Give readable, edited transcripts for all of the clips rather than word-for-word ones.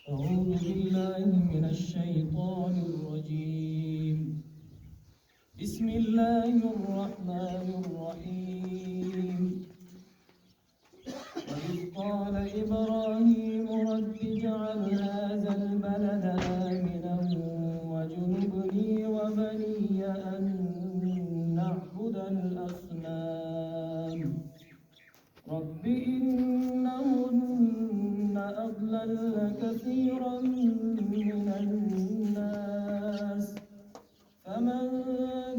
أعوذ بالله من الشيطان الرجيم. بسم الله الرحمن الرحيم. وإذ قال إبراهيم رب اجعل هذا البلد آمنا واجنبني وبني أن نعبد الأصنام رب إنهن أضللن كثيرا من الناس فمن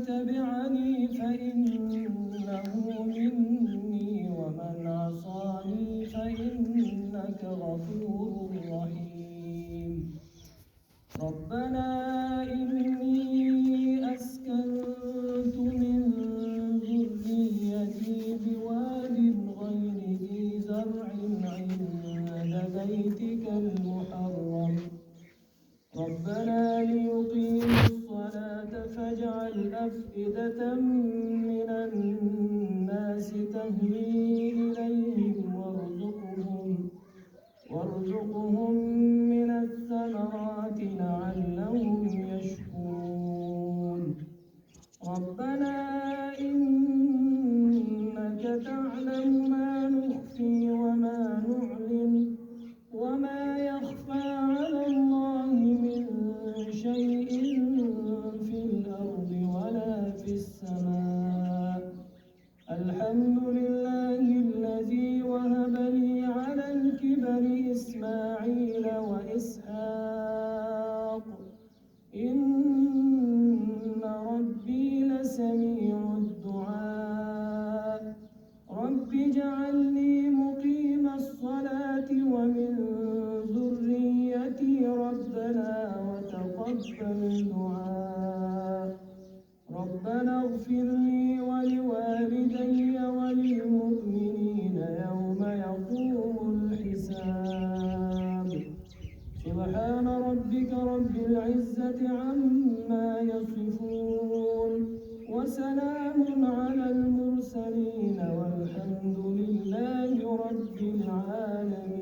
تبعني فإنه مني ومن عصاني فإنك غفور رحيم ربنا إني أسكنت من ذريتي بواد غير ذي زرع عند بيتك المحرم ربنا ليقيموا الصلاة فاجعل أفئدة من الناس تهوي إليهم وارزقهم من الثمرات لعلهم يشكرون ربنا إنك تعلم ما نخفي وما نعلن وما يخفى على الله من شيء في الأرض ولا في السماء الحمد لله الذي وهب لي على الكبر إسماعيل وإسحاق إن ربي لسميع الدعاء رب اجعلني مقيم الصلاة ومن ذريتي ربنا وتقبل دعاء ربنا اغفر لي ولوالدي وللمؤمنين يوم يقوم الحساب سبحان ربك رب العزة عما يصفون وسلام على المرسلين والحمد لله رب العالمين.